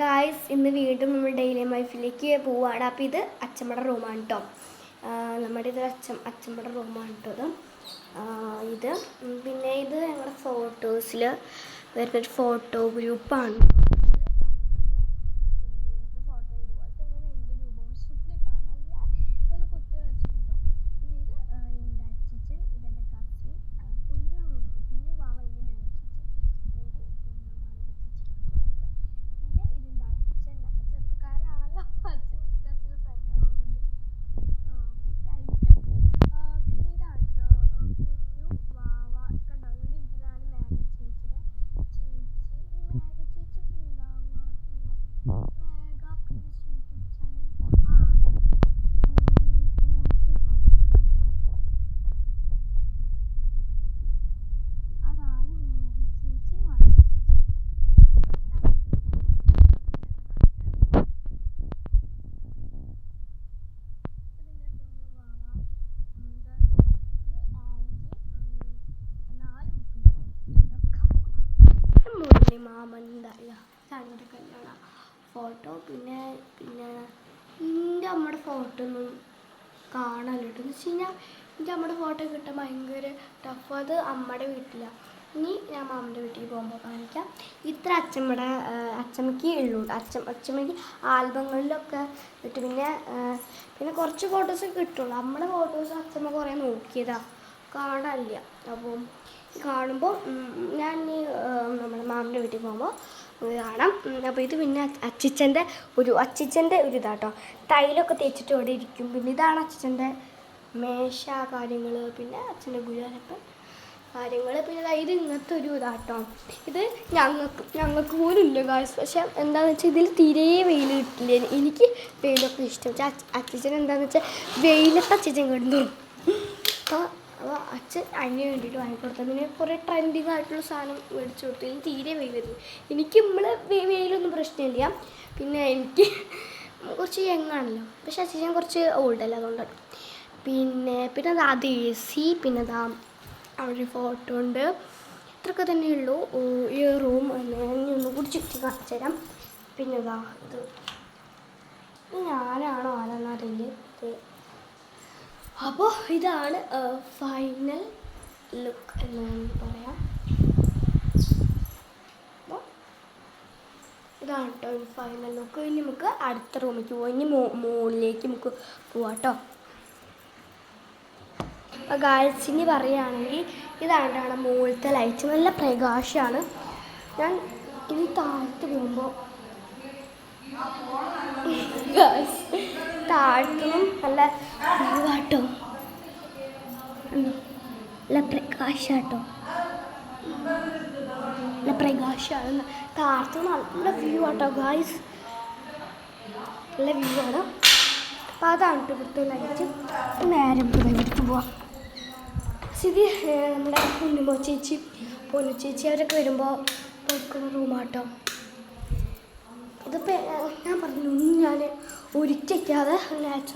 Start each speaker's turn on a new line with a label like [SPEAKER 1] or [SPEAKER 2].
[SPEAKER 1] Guys ഇന്ന് വീണ്ടും നമ്മൾ ഡെയിലി ലൈഫിലേക്ക് പോവുകയാണ്. അപ്പോൾ ഇത് അച്ഛമ്മയുടെ റൂമാണ് കേട്ടോ. നമ്മുടെ ഇത് അച്ഛമ്മയുടെ റൂമാണ് കേട്ടോ. ഇത് പിന്നെ ഇത് ഞങ്ങളുടെ ഫോട്ടോസിൽ വരുന്നൊരു ഫോട്ടോ ഗ്രൂപ്പാണ്. മാമൻ്റെ കല്യാണ ഫോട്ടോ പിന്നെ എൻ്റെ അമ്മയുടെ ഫോട്ടോ ഒന്നും കാണാനില്ല എന്ന് വെച്ച് കഴിഞ്ഞാൽ എൻ്റെ അമ്മയുടെ ഫോട്ടോ കിട്ടാൻ ഭയങ്കര ടഫ്. അത് അമ്മയുടെ വീട്ടിലാണ്. ഇനി ഞാൻ മാമൻ്റെ വീട്ടിൽ പോകുമ്പോൾ കാണിക്കാം. ഇത്ര അച്ഛമ്മയ്ക്ക് ഉള്ളൂ. അച്ഛമ്മയ്ക്ക് ആൽബങ്ങളിലൊക്കെ ഇട്ട് പിന്നെ കുറച്ച് ഫോട്ടോസൊക്കെ കിട്ടുള്ളൂ. നമ്മുടെ ഫോട്ടോസ് അച്ഛമ്മ കുറേ നോക്കിയതാണ്, കാണാനില്ല. അപ്പം കാണുമ്പോൾ ഞാൻ നമ്മുടെ മാമൻ്റെ വീട്ടിൽ പോകുമ്പോൾ കാണാം. അപ്പോൾ ഇത് പിന്നെ അച്ചിച്ചൻ്റെ ഒരു ഇതാട്ടോ. ടൈലൊക്കെ തേച്ചിട്ട് ഇവിടെ ഇരിക്കും. പിന്നെ ഇതാണ് അച്ചിച്ചൻ്റെ മേശ കാര്യങ്ങൾ, പിന്നെ അച്ഛൻ്റെ ഗുരുവായൂരപ്പൻ കാര്യങ്ങൾ. പിന്നെ ഇത് ഇങ്ങനത്തെ ഒരു ഇതാട്ടോ. ഇത് ഞങ്ങൾക്ക് പോലും ഇല്ല ഗായ്സ്. പക്ഷെ എന്താണെന്ന് വെച്ചാൽ ഇതിൽ തീരെ വെയിൽ കിട്ടില്ല. എനിക്ക് വെയിലൊക്കെ ഇഷ്ടം. അച്ചിച്ചൻ എന്താണെന്ന് വെച്ചാൽ വെയിലത്ത് അച്ചിച്ചൻ കിടന്നു. അപ്പോൾ അച്ഛൻ അതിന് വേണ്ടിയിട്ട് വാങ്ങിക്കൊടുത്തു. പിന്നെ കുറേ ട്രെൻഡിങ് ആയിട്ടുള്ള സാധനം മേടിച്ചു കൊടുത്തു. ഇതിന് തീരെ വെയിൽ വരുന്നു. എനിക്ക് വെയിലൊന്നും പ്രശ്നമില്ല. പിന്നെ എനിക്ക് കുറച്ച് യങ്ങാണല്ലോ, പക്ഷെ അച്ഛൻ കുറച്ച് ഓൾഡല്ല, അതുകൊണ്ടാണ്. പിന്നെ അത് AC, പിന്നെ അതാ അവിടെ ഫോട്ടോ ഉണ്ട്. ഇത്രയൊക്കെ തന്നെ ഉള്ളൂ ഈ റൂം. ഒന്നും കൂടി ചുറ്റി കാണിച്ചു തരാം. പിന്നെ ഇത് ഞാനാണോ ആരാന്നറിയില്ല. അപ്പോൾ ഇതാണ് ഫൈനൽ ലുക്ക് എന്ന് പറയാം. അപ്പോൾ ഇതാണ് കേട്ടോ ഫൈനൽ ലുക്ക്. ഇനി നമുക്ക് അടുത്ത റൂമിലേക്ക് പോകാം. ഇനി മുകളിലേക്ക് നമുക്ക് പോവാം കേട്ടോ. ഗായ്സിന് പറയുകയാണെങ്കിൽ ഇതാണ് മുകളിലത്തെ ലൈറ്റ്. നല്ല പ്രകാശമാണ്. ഞാൻ ഇനി താഴത്ത് പോകുമ്പോൾ താഴ്ത്തും നല്ല വ്യൂവാട്ടോ, നല്ല പ്രകാശാട്ടോ, നല്ല പ്രകാശമാണ്. താഴത്ത് നല്ല വ്യൂ ആട്ടോ ഗായ്സ്, നല്ല വ്യൂ ആണ്. അപ്പം അതാണ് ഇവിടുത്തെ ലൈറ്റ്. നേരെ എടുത്ത് പോവാം. ഇത് നമ്മുടെ പൊന്നു ചേച്ചി അവരൊക്കെ വരുമ്പോൾ പോയിക്കുന്ന റൂമാട്ടോ. ഇതിപ്പോൾ ഞാൻ പറഞ്ഞു, ഞാൻ ഒരിക്കലാതെ നാച്ചുറൽ